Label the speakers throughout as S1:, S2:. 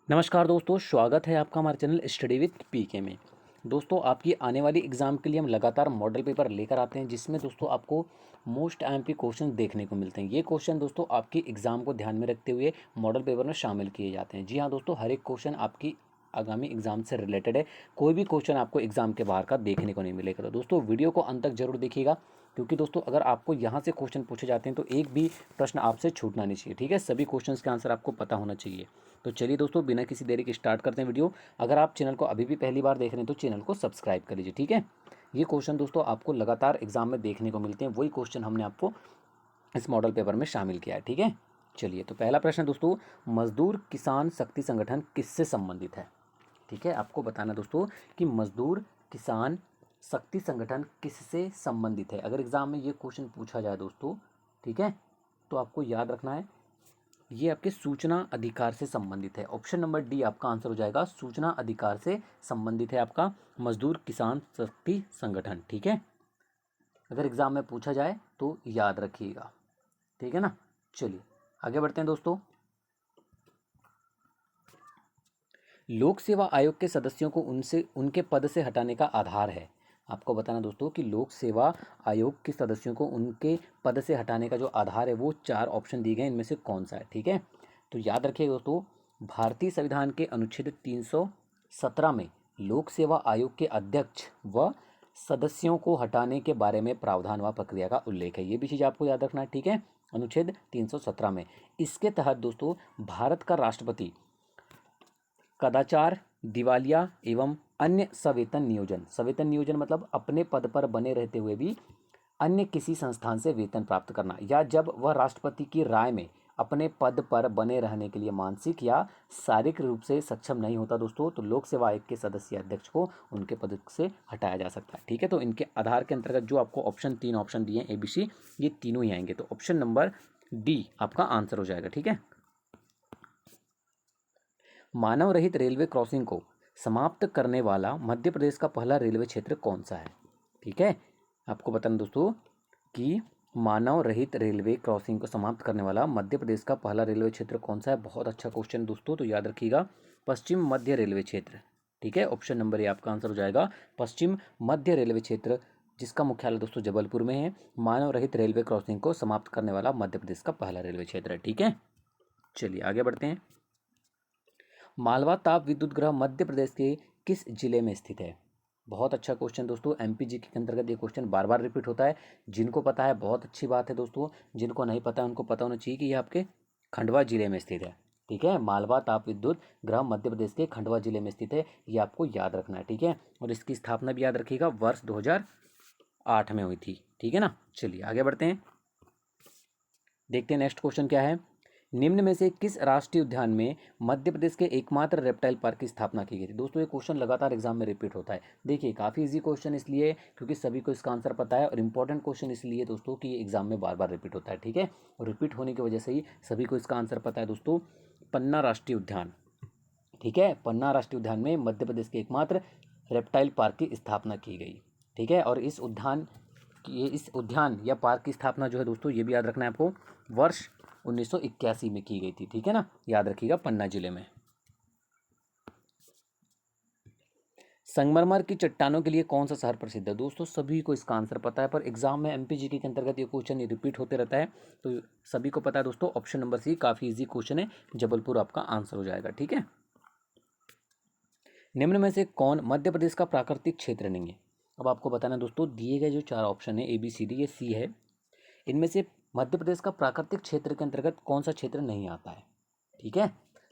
S1: नमस्कार दोस्तों, स्वागत है आपका हमारे चैनल स्टडी विथ पीके में। दोस्तों, आपकी आने वाली एग्ज़ाम के लिए हम लगातार मॉडल पेपर लेकर आते हैं, जिसमें दोस्तों आपको मोस्ट आईएमपी क्वेश्चन देखने को मिलते हैं। ये क्वेश्चन दोस्तों आपकी एग्ज़ाम को ध्यान में रखते हुए मॉडल पेपर में शामिल किए जाते हैं। जी हाँ दोस्तों, हर एक क्वेश्चन आपकी आगामी एग्जाम से रिलेटेड है। कोई भी क्वेश्चन आपको एग्जाम के बाहर का देखने को नहीं मिलेगा। तो दोस्तों वीडियो को अंत तक जरूर देखिएगा, क्योंकि दोस्तों अगर आपको यहाँ से क्वेश्चन पूछे जाते हैं तो एक भी प्रश्न आपसे छूटना नहीं चाहिए। ठीक है, सभी क्वेश्चंस के आंसर आपको पता होना चाहिए। तो चलिए दोस्तों, बिना किसी देरी के स्टार्ट करते हैं वीडियो। अगर आप चैनल को अभी भी पहली बार देख रहे हैं तो चैनल को सब्सक्राइब कर लीजिए। ठीक है, ये क्वेश्चन दोस्तों आपको लगातार एग्जाम में देखने को मिलते हैं, वही क्वेश्चन हमने आपको इस मॉडल पेपर में शामिल किया है। ठीक है, चलिए तो पहला प्रश्न है दोस्तों, मजदूर किसान शक्ति संगठन किससे संबंधित है? ठीक है, आपको बताना दोस्तों कि मजदूर किसान शक्ति संगठन किससे संबंधित है। अगर एग्जाम में ये क्वेश्चन पूछा जाए दोस्तों, ठीक है, तो आपको याद रखना है ये आपके सूचना अधिकार से संबंधित है। ऑप्शन नंबर डी आपका आंसर हो जाएगा, सूचना अधिकार से संबंधित है आपका मजदूर किसान शक्ति संगठन। ठीक है, अगर एग्जाम में पूछा जाए तो याद रखिएगा। ठीक है ना, चलिए आगे बढ़ते हैं दोस्तों। लोक सेवा आयोग के सदस्यों को उनसे उनके पद से हटाने का आधार है। आपको बताना दोस्तों कि लोक सेवा आयोग के सदस्यों को उनके पद से हटाने का जो आधार है वो 4 ऑप्शन दिए गए, इनमें से कौन सा है? ठीक है, तो याद रखिए दोस्तों, भारतीय संविधान के अनुच्छेद 317 में लोक सेवा आयोग के अध्यक्ष व सदस्यों को हटाने के बारे में प्रावधान व प्रक्रिया का उल्लेख है। ये भी चीज़ आपको याद रखना है। ठीक है, अनुच्छेद 317 में इसके तहत दोस्तों भारत का राष्ट्रपति कदाचार, दिवालिया एवं अन्य सवेतन नियोजन मतलब अपने पद पर बने रहते हुए भी अन्य किसी संस्थान से वेतन प्राप्त करना, या जब वह राष्ट्रपति की राय में अपने पद पर बने रहने के लिए मानसिक या शारीरिक रूप से सक्षम नहीं होता दोस्तों, तो लोक सेवा आयोग के सदस्य अध्यक्ष को उनके पद से हटाया जा सकता है। ठीक है, तो इनके आधार के अंतर्गत जो आपको तीन ऑप्शन दिए ए बी सी, ये तीनों ही आएंगे। तो ऑप्शन नंबर डी आपका आंसर हो जाएगा। ठीक है, मानव रहित रेलवे क्रॉसिंग को समाप्त करने वाला मध्य प्रदेश का पहला रेलवे क्षेत्र कौन सा है? ठीक है, आपको बताना दोस्तों कि मानव रहित रेलवे क्रॉसिंग को समाप्त करने वाला मध्य प्रदेश का पहला रेलवे क्षेत्र कौन सा है? बहुत अच्छा क्वेश्चन दोस्तों, तो याद रखिएगा पश्चिम मध्य रेलवे क्षेत्र। ठीक है, ऑप्शन नंबर ए आपका आंसर हो जाएगा, पश्चिम मध्य रेलवे क्षेत्र, जिसका मुख्यालय दोस्तों जबलपुर में है। मानव रहित रेलवे क्रॉसिंग को समाप्त करने वाला मध्य प्रदेश का पहला रेलवे क्षेत्र है। ठीक है, चलिए आगे बढ़ते हैं। मालवा ताप विद्युत गृह मध्य प्रदेश के किस जिले में स्थित है? बहुत अच्छा क्वेश्चन दोस्तों, एमपीजी के अंतर्गत ये क्वेश्चन बार बार रिपीट होता है। जिनको पता है बहुत अच्छी बात है दोस्तों, जिनको नहीं पता है उनको पता होना चाहिए कि ये आपके खंडवा जिले में स्थित है। ठीक है, मालवा ताप विद्युत गृह मध्य प्रदेश के खंडवा जिले में स्थित है, ये आपको याद रखना है। ठीक है, और इसकी स्थापना भी याद रखिएगा, वर्ष 2008 में हुई थी। ठीक है ना, चलिए आगे बढ़ते हैं, देखते हैं नेक्स्ट क्वेश्चन क्या है। निम्न में से किस राष्ट्रीय उद्यान में मध्य प्रदेश के एकमात्र रेप्टाइल पार्क की स्थापना की गई थी? दोस्तों ये क्वेश्चन लगातार एग्जाम में रिपीट होता है। देखिए काफ़ी इजी क्वेश्चन इसलिए क्योंकि सभी को इसका आंसर पता है, और इंपॉर्टेंट क्वेश्चन इसलिए दोस्तों कि ये एग्जाम में बार बार रिपीट होता है। ठीक है, और रिपीट होने की वजह से ही सभी को इसका आंसर पता है दोस्तों, पन्ना राष्ट्रीय उद्यान। ठीक है, पन्ना राष्ट्रीय उद्यान में मध्य प्रदेश के एकमात्र रेप्टाइल पार्क की स्थापना की गई। ठीक है, और इस उद्यान या पार्क की स्थापना जो है दोस्तों, ये भी याद रखना है आपको, वर्ष 1981 में की गई थी। ठीक है ना, याद रखिएगा, पन्ना जिले में। संगमरमर की चट्टानों के लिए कौन सा शहर प्रसिद्ध है? दोस्तों सभी को इसका आंसर पता है, पर एग्जाम में एमपीजीके के अंतर्गत ये क्वेश्चन ये रिपीट होते रहता है, तो सभी को पता है दोस्तों, ऑप्शन नंबर सी काफी इजी क्वेश्चन है, जबलपुर आपका आंसर हो जाएगा। ठीक है, निम्न में से कौन मध्य प्रदेश का प्राकृतिक क्षेत्र नहीं है? अब आपको बताना दोस्तों, दिए गए जो 4 ऑप्शन है ए बी सी डी, ये सी है, इनमें से मध्य प्रदेश का प्राकृतिक क्षेत्र के अंतर्गत कौन सा क्षेत्र नहीं आता है? ठीक है,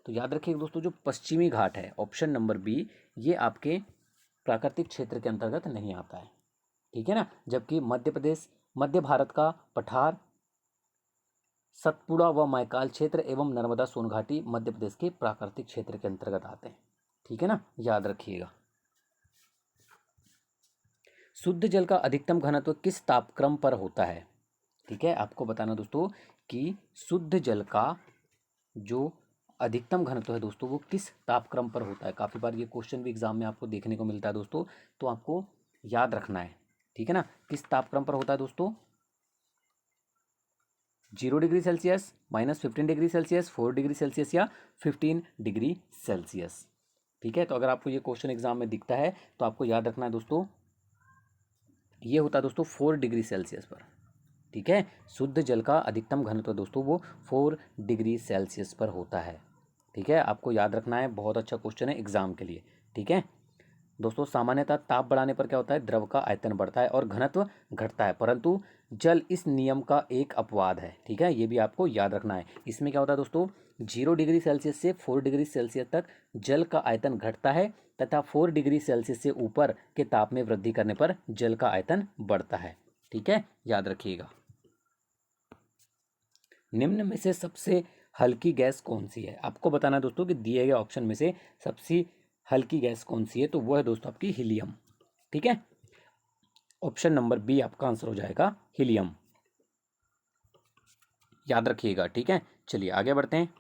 S1: तो याद रखिए दोस्तों, जो पश्चिमी घाट है, ऑप्शन नंबर बी, ये आपके प्राकृतिक क्षेत्र के अंतर्गत नहीं आता है। ठीक है ना, जबकि मध्य भारत का पठार, सतपुड़ा व मैकाल क्षेत्र एवं नर्मदा सोन घाटी मध्य प्रदेश के प्राकृतिक क्षेत्र के अंतर्गत आते हैं। ठीक है ना, याद रखिएगा। शुद्ध जल का अधिकतम घनत्व किस तापक्रम पर होता है? ठीक है, आपको बताना दोस्तों कि शुद्ध जल का जो अधिकतम घनत्व है दोस्तों, वो किस तापक्रम पर होता है। काफ़ी बार ये क्वेश्चन भी एग्जाम में आपको देखने को मिलता है दोस्तों, तो आपको याद रखना है। ठीक है ना, किस तापक्रम पर होता है दोस्तों? 0 degree Celsius, -15 degree Celsius, 4 degree Celsius या 15 डिग्री सेल्सियस। ठीक है, तो अगर आपको ये क्वेश्चन एग्जाम में दिखता है तो आपको याद रखना है दोस्तों, ये होता है दोस्तों 4 डिग्री सेल्सियस पर। ठीक है, शुद्ध जल का अधिकतम घनत्व दोस्तों वो 4 डिग्री सेल्सियस पर होता है। ठीक है, आपको याद रखना है, बहुत अच्छा क्वेश्चन है एग्जाम के लिए। ठीक है दोस्तों, सामान्यतः ताप बढ़ाने पर क्या होता है, द्रव का आयतन बढ़ता है और घनत्व घटता है, परंतु जल इस नियम का एक अपवाद है। ठीक है, ये भी आपको याद रखना है। इसमें क्या होता है दोस्तों, 0 डिग्री सेल्सियस से 4 डिग्री सेल्सियस तक जल का आयतन घटता है तथा 4 डिग्री सेल्सियस से ऊपर के ताप में वृद्धि करने पर जल का आयतन बढ़ता है। ठीक है, याद रखिएगा। निम्न में से सबसे हल्की गैस कौन सी है, आपको बताना है दोस्तों कि दिए गए ऑप्शन में से सबसे हल्की गैस कौन सी है, तो वह है दोस्तों आपकी हीलियम। ठीक है, ऑप्शन नंबर बी आपका आंसर हो जाएगा हीलियम, याद रखिएगा। ठीक है, चलिए आगे बढ़ते हैं।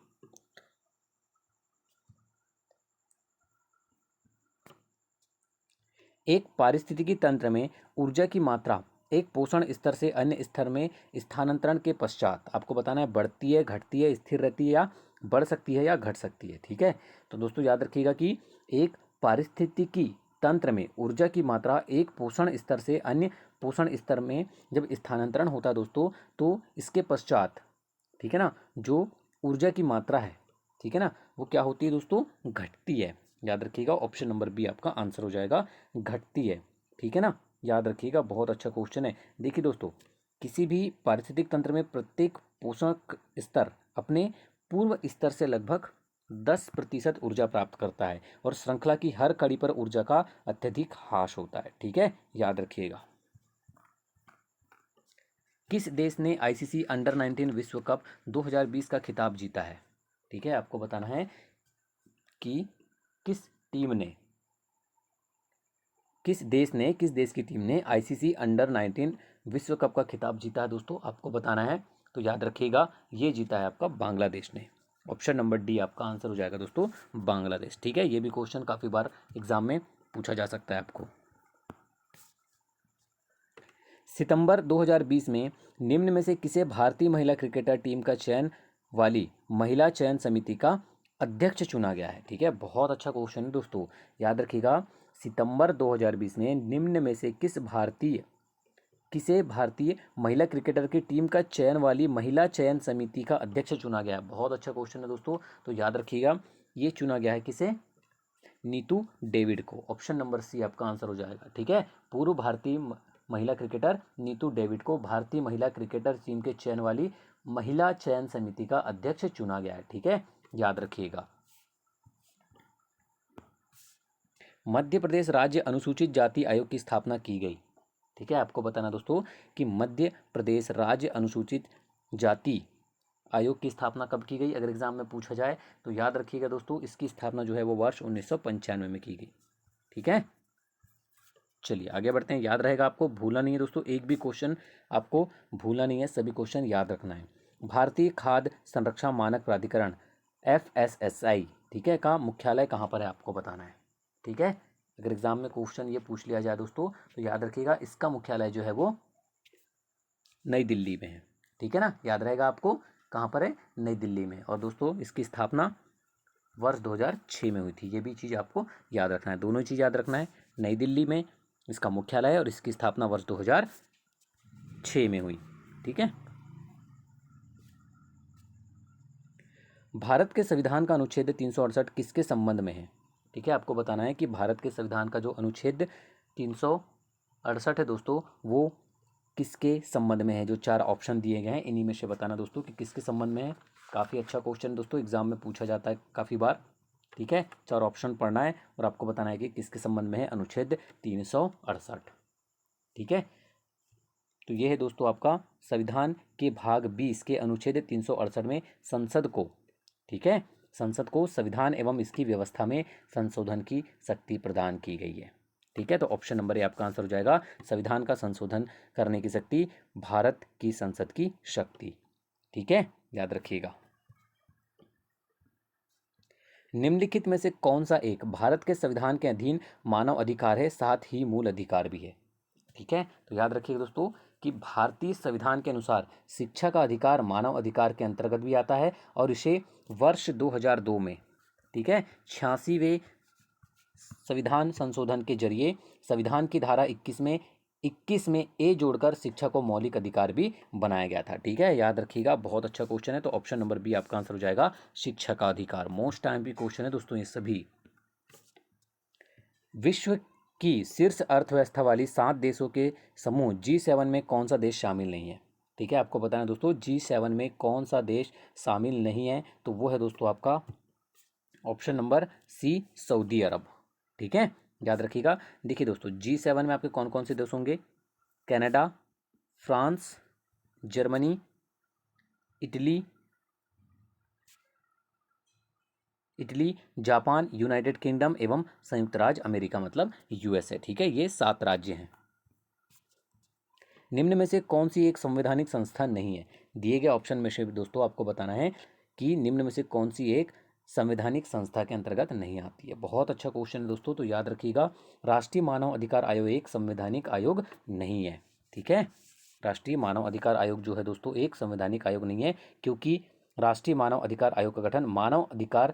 S1: एक पारिस्थितिकी तंत्र में ऊर्जा की मात्रा एक पोषण स्तर से अन्य स्तर में स्थानांतरण के पश्चात आपको बताना है बढ़ती है, घटती है, स्थिर रहती है या बढ़ सकती है या घट सकती है। ठीक है, तो दोस्तों याद रखिएगा कि एक पारिस्थितिकी तंत्र में ऊर्जा की मात्रा एक पोषण स्तर से अन्य पोषण स्तर में जब स्थानांतरण होता है दोस्तों, तो इसके पश्चात, ठीक है ना, जो ऊर्जा की मात्रा है, ठीक है ना, वो क्या होती है दोस्तों, घटती है। याद रखिएगा, ऑप्शन नंबर बी आपका आंसर हो जाएगा, घटती है। ठीक है ना, याद रखिएगा, बहुत अच्छा क्वेश्चन है। देखिए दोस्तों, किसी भी पारिस्थितिक तंत्र में प्रत्येक पोषक स्तर अपने पूर्व स्तर से लगभग 10% ऊर्जा प्राप्त करता है और श्रृंखला की हर कड़ी पर ऊर्जा का अत्यधिक ह्रास होता है। ठीक है, याद रखिएगा। किस देश ने आईसीसी अंडर 19 विश्व कप 2020 का खिताब जीता है। ठीक है, आपको बताना है कि किस टीम ने, किस देश की टीम ने आईसीसी अंडर 19 विश्व कप का खिताब जीता है दोस्तों, आपको बताना है। तो याद रखिएगा, ये जीता है आपका बांग्लादेश ने। ऑप्शन नंबर डी आपका आंसर हो जाएगा दोस्तों, बांग्लादेश। ठीक है, ये भी क्वेश्चन काफ़ी बार एग्जाम में पूछा जा सकता है आपको। सितंबर 2020 में निम्न में से किसे भारतीय महिला क्रिकेटर टीम का चयन वाली महिला चयन समिति का अध्यक्ष चुना गया है। ठीक है, बहुत अच्छा क्वेश्चन है दोस्तों, याद रखिएगा। सितंबर 2020 में निम्न में से किसे भारतीय महिला क्रिकेटर की टीम का चयन वाली महिला चयन समिति का अध्यक्ष चुना गया है। बहुत अच्छा क्वेश्चन है दोस्तों, तो याद रखिएगा, ये चुना गया है किसे, नीतू डेविड को। ऑप्शन नंबर सी आपका आंसर हो जाएगा। ठीक है, पूर्व भारतीय महिला क्रिकेटर नीतू डेविड को भारतीय महिला क्रिकेटर टीम के चयन वाली महिला चयन समिति का अध्यक्ष चुना गया है। ठीक है, याद रखिएगा। मध्य प्रदेश राज्य अनुसूचित जाति आयोग की स्थापना की गई। ठीक है, आपको बताना दोस्तों कि मध्य प्रदेश राज्य अनुसूचित जाति आयोग की स्थापना कब की गई, अगर एग्जाम में पूछा जाए तो याद रखिएगा दोस्तों, इसकी स्थापना जो है वो वर्ष 1995 में की गई। ठीक है, चलिए आगे बढ़ते हैं। याद रहेगा, आपको भूलना नहीं है दोस्तों, एक भी क्वेश्चन आपको भूलना नहीं है, सभी क्वेश्चन याद रखना है। भारतीय खाद्य संरक्षण मानक प्राधिकरण FSSAI, ठीक है, का मुख्यालय कहाँ पर है, आपको बताना है। ठीक है, अगर एग्जाम में क्वेश्चन ये पूछ लिया जाए दोस्तों, तो याद रखिएगा, इसका मुख्यालय जो है वो नई दिल्ली में है। ठीक है ना, याद रहेगा आपको, कहाँ पर है, नई दिल्ली में। और दोस्तों इसकी स्थापना वर्ष 2006 में हुई थी, ये भी चीज़ आपको याद रखना है, दोनों चीज़ याद रखना है। नई दिल्ली में इसका मुख्यालय है और इसकी स्थापना वर्ष 2006 में हुई। ठीक है, भारत के संविधान का अनुच्छेद 368 किसके संबंध में है। ठीक है, आपको बताना है कि भारत के संविधान का जो अनुच्छेद 368 है दोस्तों, वो किसके संबंध में है। जो 4 ऑप्शन दिए गए हैं, इन्हीं में से बताना दोस्तों कि किसके संबंध में है। काफ़ी अच्छा क्वेश्चन दोस्तों, एग्जाम में पूछा जाता है काफ़ी बार। ठीक है, 4 ऑप्शन पढ़ना है और आपको बताना है कि किसके संबंध में है अनुच्छेद 368। ठीक है, तो ये है दोस्तों आपका संविधान के भाग 20 के अनुच्छेद 368 में संसद को, ठीक है, संसद को संविधान एवं इसकी व्यवस्था में संशोधन की शक्ति प्रदान की गई है। ठीक है, तो ऑप्शन नंबर ए आपका आंसर हो जाएगा, संविधान का संशोधन करने की शक्ति भारत की संसद की शक्ति। ठीक है, याद रखिएगा। निम्नलिखित में से कौन सा एक भारत के संविधान के अधीन मानव अधिकार है, साथ ही मूल अधिकार भी है। ठीक है, तो याद रखिएगा दोस्तों कि भारतीय संविधान के अनुसार शिक्षा का अधिकार मानव अधिकार के अंतर्गत भी आता है और इसे वर्ष 2002 में, ठीक है, 86वें संविधान संशोधन के जरिए संविधान की धारा 21 में ए जोड़कर शिक्षा को मौलिक अधिकार भी बनाया गया था। ठीक है, याद रखिएगा, बहुत अच्छा क्वेश्चन है। तो ऑप्शन नंबर बी आपका आंसर हो जाएगा शिक्षा का अधिकार। मोस्ट टाइम भी क्वेश्चन है दोस्तों ये सभी। विश्व की शीर्ष अर्थव्यवस्था वाली 7 देशों के समूह G7 में कौन सा देश शामिल नहीं है? ठीक है, आपको बताना दोस्तों G7 में कौन सा देश शामिल नहीं है, तो वो है दोस्तों आपका ऑप्शन नंबर सी, सऊदी अरब। ठीक है, याद रखिएगा। देखिए दोस्तों G7 में आपके कौन कौन से देश होंगे? Canada, France, Germany, Italy, Japan, United kingdom एवं संयुक्त राज्य अमेरिका, मतलब यूएसए। ठीक है, ये 7 राज्य हैं। निम्न में से कौन सी एक संवैधानिक संस्था नहीं है? दिए गए ऑप्शन में से दोस्तों आपको बताना है कि निम्न में से कौन सी एक संवैधानिक संस्था के अंतर्गत नहीं आती है। बहुत अच्छा क्वेश्चन है दोस्तों, तो याद रखिएगा, राष्ट्रीय मानव अधिकार आयोग एक संवैधानिक आयोग नहीं है। ठीक है, राष्ट्रीय मानव अधिकार आयोग जो है दोस्तों एक संवैधानिक आयोग नहीं है, क्योंकि राष्ट्रीय मानव अधिकार आयोग का गठन मानव अधिकार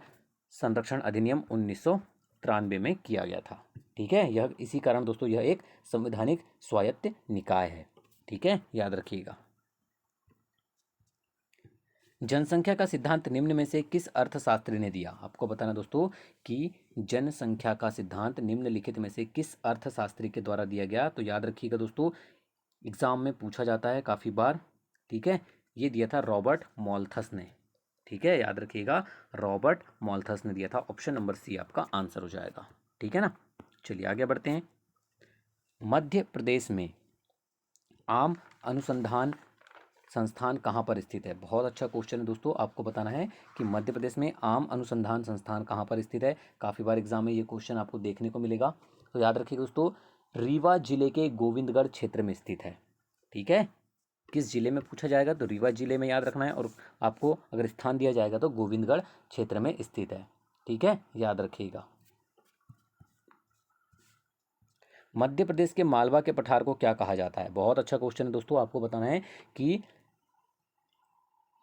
S1: संरक्षण अधिनियम 1993 में किया गया था। ठीक है, यह इसी कारण दोस्तों यह एक संवैधानिक स्वायत्त निकाय है। ठीक है, याद रखिएगा। जनसंख्या का सिद्धांत निम्न में से किस अर्थशास्त्री ने दिया? आपको बताना दोस्तों कि जनसंख्या का सिद्धांत निम्नलिखित में से किस अर्थशास्त्री के द्वारा दिया गया? तो याद रखिएगा दोस्तों, एग्जाम में पूछा जाता है काफ़ी बार। ठीक है, ये दिया था रॉबर्ट मॉल्थस ने। ठीक है, याद रखिएगा, रॉबर्ट मॉल्थस ने दिया था। ऑप्शन नंबर सी आपका आंसर हो जाएगा। ठीक है ना, चलिए आगे बढ़ते हैं। मध्य प्रदेश में आम अनुसंधान संस्थान कहाँ पर स्थित है? बहुत अच्छा क्वेश्चन है दोस्तों, आपको बताना है कि मध्य प्रदेश में आम अनुसंधान संस्थान कहाँ पर स्थित है। काफ़ी बार एग्जाम में ये क्वेश्चन आपको देखने को मिलेगा। तो याद रखिए दोस्तों, रीवा जिले के गोविंदगढ़ क्षेत्र में स्थित है। ठीक है, किस जिले में पूछा जाएगा तो रीवा जिले में याद रखना है, और आपको अगर स्थान दिया जाएगा तो गोविंदगढ़ क्षेत्र में स्थित है। ठीक है, याद रखिएगा। मध्य प्रदेश के मालवा के पठार को क्या कहा जाता है? बहुत अच्छा क्वेश्चन है दोस्तों, आपको बताना है कि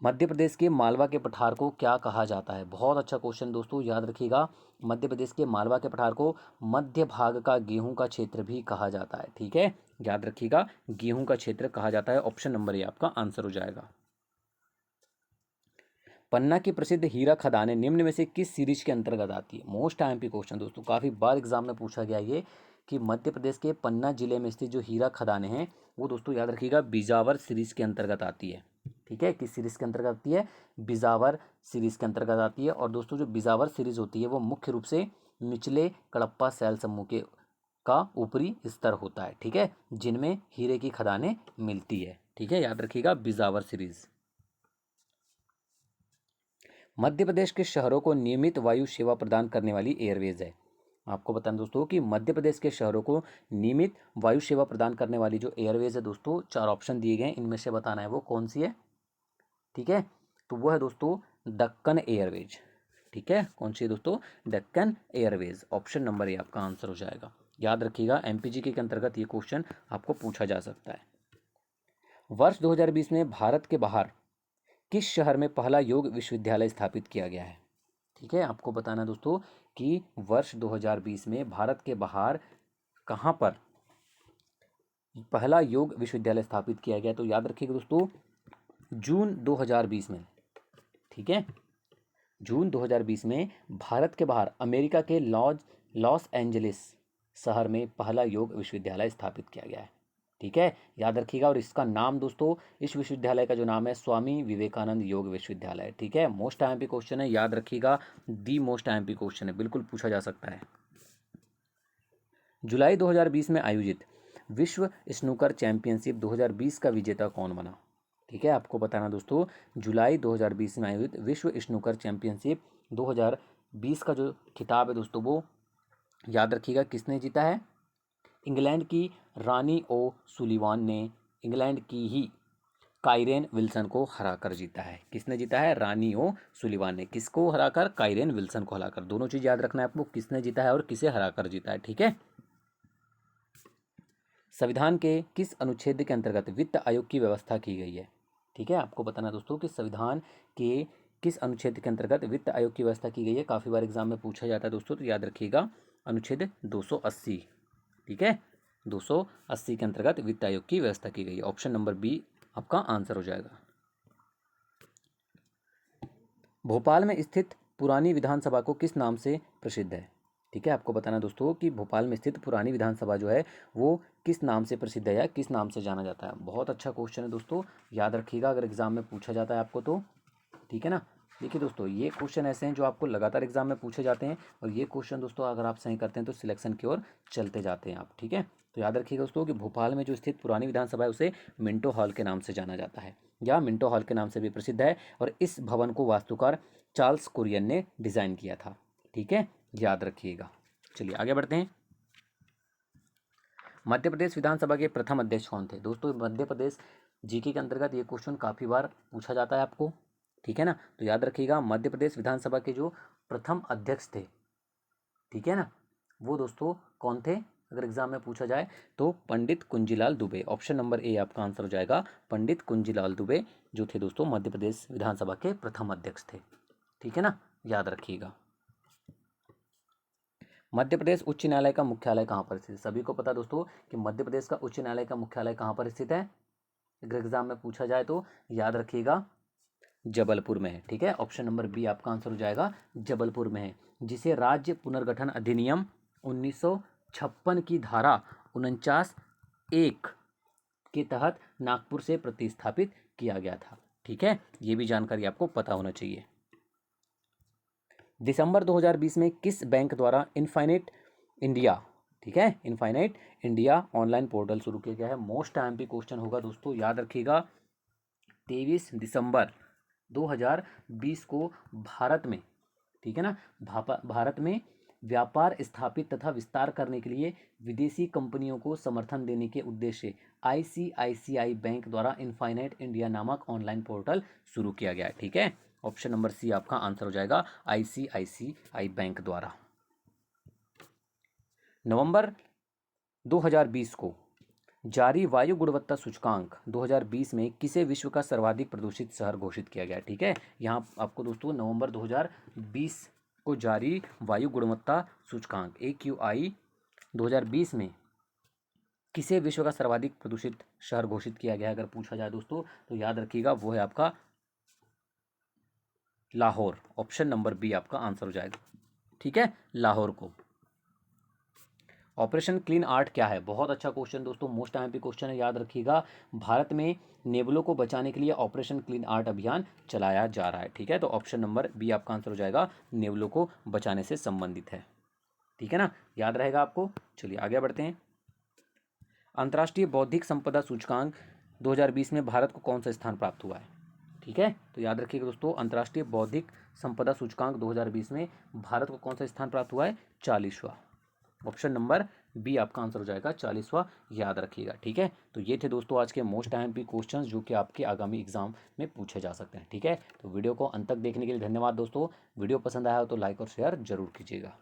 S1: मध्य प्रदेश के मालवा के पठार को क्या कहा जाता है। बहुत अच्छा क्वेश्चन दोस्तों, याद रखिएगा। मध्य प्रदेश के मालवा के पठार को मध्य भाग का गेहूं का क्षेत्र भी कहा जाता है। ठीक है, याद रखिएगा, गेहूं का क्षेत्र कहा जाता है। ऑप्शन नंबर ए आपका आंसर हो जाएगा। पन्ना की प्रसिद्ध हीरा खदानें निम्न में से किस सीरीज के अंतर्गत आती है? मोस्ट आईएमपी क्वेश्चन दोस्तों, काफी बार एग्जाम में पूछा गया ये कि मध्य प्रदेश के पन्ना जिले में स्थित जो हीरा खदानें हैं वो दोस्तों याद रखिएगा बिजावर सीरीज के अंतर्गत आती है। ठीक है, किस सीरीज के अंतर्गत आती है? बिजावर सीरीज के अंतर्गत आती है। और दोस्तों जो बिजावर सीरीज होती है वो मुख्य रूप से निचले कडप्पा शैल समूह के का ऊपरी स्तर होता है। ठीक है, जिनमें हीरे की खदानें मिलती है। ठीक है, याद रखिएगा, बिजावर सीरीज। मध्य प्रदेश के शहरों को नियमित वायु सेवा प्रदान करने वाली एयरवेज है। आपको बताना दोस्तों कि मध्य प्रदेश के शहरों को नियमित वायु सेवा प्रदान करने वाली जो एयरवेज है दोस्तों, 4 ऑप्शन दिए गए हैं, इनमें से बताना है वो कौन सी है। ठीक है, तो वो है दोस्तों दक्कन एयरवेज। ठीक है, कौन सी है दोस्तों? Deccan Airways. Option number A आपका आंसर हो जाएगा। याद रखिएगा, एमपीजी के अंतर्गत ये क्वेश्चन आपको पूछा जा सकता है। वर्ष 2020 में भारत के बाहर किस शहर में पहला योग विश्वविद्यालय स्थापित किया गया है? ठीक है, आपको बताना दोस्तों कि वर्ष 2020 में भारत के बाहर कहाँ पर पहला योग विश्वविद्यालय स्थापित किया गया? तो याद रखिएगा दोस्तों, जून 2020 में। ठीक है, जून 2020 में भारत के बाहर अमेरिका के लॉस एंजलिस शहर में पहला योग विश्वविद्यालय स्थापित किया गया है। ठीक है, याद रखिएगा। और इसका नाम दोस्तों, इस विश्वविद्यालय का जो नाम है स्वामी विवेकानंद योग विश्वविद्यालय। ठीक है, मोस्ट आईएमपी क्वेश्चन है, याद रखिएगा, दी मोस्ट आईएमपी क्वेश्चन है, बिल्कुल पूछा जा सकता है। जुलाई 2020 में आयोजित विश्व स्नूकर चैंपियनशिप 2020 का विजेता कौन बना? ठीक है, आपको बताना दोस्तों, जुलाई 2020 में आयोजित विश्व स्नूकर चैंपियनशिप 2020 का जो खिताब है दोस्तों, वो याद रखिएगा किसने जीता है? इंग्लैंड की रानी ओ सुलिवान ने इंग्लैंड की ही काइरेन विल्सन को हराकर जीता है। किसने जीता है? रानी ओ सुलिवान ने। किसको हराकर? काइरेन विल्सन को हराकर। दोनों चीज याद रखना है आपको, किसने जीता है और किसे हराकर जीता है। ठीक है, संविधान के किस अनुच्छेद के अंतर्गत वित्त आयोग की व्यवस्था की गई है? ठीक है, आपको बताना दोस्तों कि संविधान के किस अनुच्छेद के अंतर्गत वित्त आयोग की व्यवस्था की गई है। काफ़ी बार एग्जाम में पूछा जाता है दोस्तों, तो याद रखिएगा अनुच्छेद 280। ठीक है, 280 के अंतर्गत वित्त आयोग की व्यवस्था की गई है। ऑप्शन नंबर बी आपका आंसर हो जाएगा। भोपाल में स्थित पुरानी विधानसभा को किस नाम से प्रसिद्ध है? ठीक है, आपको बताना दोस्तों कि भोपाल में स्थित पुरानी विधानसभा जो है वो किस नाम से प्रसिद्ध है या किस नाम से जाना जाता है। बहुत अच्छा क्वेश्चन है दोस्तों, याद रखिएगा अगर एग्जाम में पूछा जाता है आपको तो। ठीक है ना। देखिए दोस्तों, ये क्वेश्चन ऐसे हैं जो आपको लगातार एग्जाम में पूछे जाते हैं, और ये क्वेश्चन दोस्तों अगर आप सही करते हैं तो सिलेक्शन की ओर चलते जाते हैं आप। ठीक है, तो याद रखिएगा दोस्तों कि भोपाल में जो स्थित पुरानी विधानसभा है उसे मिंटो हॉल के नाम से जाना जाता है, या मिंटो हॉल के नाम से भी प्रसिद्ध है, और इस भवन को वास्तुकार चार्ल्स कुरियन ने डिज़ाइन किया था। ठीक है, याद रखिएगा। चलिए आगे बढ़ते हैं। मध्य प्रदेश विधानसभा के प्रथम अध्यक्ष कौन थे? दोस्तों मध्य प्रदेश जीके के अंतर्गत ये क्वेश्चन काफ़ी बार पूछा जाता है आपको। ठीक है ना, तो याद रखिएगा मध्य प्रदेश विधानसभा के जो प्रथम अध्यक्ष थे, ठीक है ना, वो दोस्तों कौन थे अगर एग्जाम में पूछा जाए तो? Pandit Kunjilal Dubey. Option number A आपका आंसर हो जाएगा, पंडित कुंजीलाल दुबे जो थे दोस्तों मध्य प्रदेश विधानसभा के प्रथम अध्यक्ष थे। ठीक है ना, याद रखिएगा। मध्य प्रदेश उच्च न्यायालय का मुख्यालय कहाँ पर स्थित है? सभी को पता दोस्तों कि मध्य प्रदेश का उच्च न्यायालय का मुख्यालय कहाँ पर स्थित है, अगर एग्जाम में पूछा जाए तो याद रखिएगा जबलपुर में है। ठीक है, ऑप्शन नंबर बी आपका आंसर हो जाएगा, जबलपुर में है, जिसे राज्य पुनर्गठन अधिनियम 1956 की धारा 49(1) के तहत नागपुर से प्रतिस्थापित किया गया था। ठीक है, ये भी जानकारी आपको पता होना चाहिए। दिसंबर 2020 में किस बैंक द्वारा इनफाइनाइट इंडिया, ठीक है, इनफाइनाइट इंडिया ऑनलाइन पोर्टल शुरू किया गया है? मोस्ट आईएमपी क्वेश्चन होगा दोस्तों, याद रखिएगा। 23 दिसंबर 2020 को भारत में, ठीक है ना, भारत में व्यापार स्थापित तथा विस्तार करने के लिए विदेशी कंपनियों को समर्थन देने के उद्देश्य से आईसीआईसीआई बैंक द्वारा इनफाइनाइट इंडिया नामक ऑनलाइन पोर्टल शुरू किया गया है। ठीक है, ऑप्शन नंबर सी आपका आंसर हो जाएगा, आईसीआईसीआई बैंक द्वारा। नवंबर 2020 को जारी वायु गुणवत्ता सूचकांक 2020 में किसे विश्व का सर्वाधिक प्रदूषित शहर घोषित किया गया? ठीक है, यहाँ आपको दोस्तों नवंबर 2020 को जारी वायु गुणवत्ता सूचकांक AQI 2020 में किसे विश्व का सर्वाधिक प्रदूषित शहर घोषित किया गया अगर पूछा जाए दोस्तों, तो याद रखिएगा वो है आपका लाहौर। ऑप्शन नंबर बी आपका आंसर हो जाएगा। ठीक है, लाहौर को। ऑपरेशन क्लीन आर्ट क्या है? बहुत अच्छा क्वेश्चन दोस्तों, मोस्ट आईएमपी क्वेश्चन है, याद रखिएगा। भारत में नेबलों को बचाने के लिए ऑपरेशन क्लीन आर्ट अभियान चलाया जा रहा है। ठीक है, तो ऑप्शन नंबर बी आपका आंसर हो जाएगा, नेबलों को बचाने से संबंधित है। ठीक है ना, याद रहेगा आपको। चलिए आगे बढ़ते हैं। अंतर्राष्ट्रीय बौद्धिक संपदा सूचकांक 2020 में भारत को कौन सा स्थान प्राप्त हुआ है? ठीक है, तो याद रखिएगा दोस्तों, अंतर्राष्ट्रीय बौद्धिक संपदा सूचकांक 2020 में भारत को कौन सा स्थान प्राप्त हुआ है? 40वां। ऑप्शन नंबर बी आपका आंसर हो जाएगा, 40वां, याद रखिएगा। ठीक है, तो ये थे दोस्तों आज के मोस्ट आईएमपी क्वेश्चंस जो कि आपके आगामी एग्जाम में पूछे जा सकते हैं। ठीक है, तो वीडियो को अंत तक देखने के लिए धन्यवाद दोस्तों। वीडियो पसंद आया हो तो लाइक और शेयर जरूर कीजिएगा।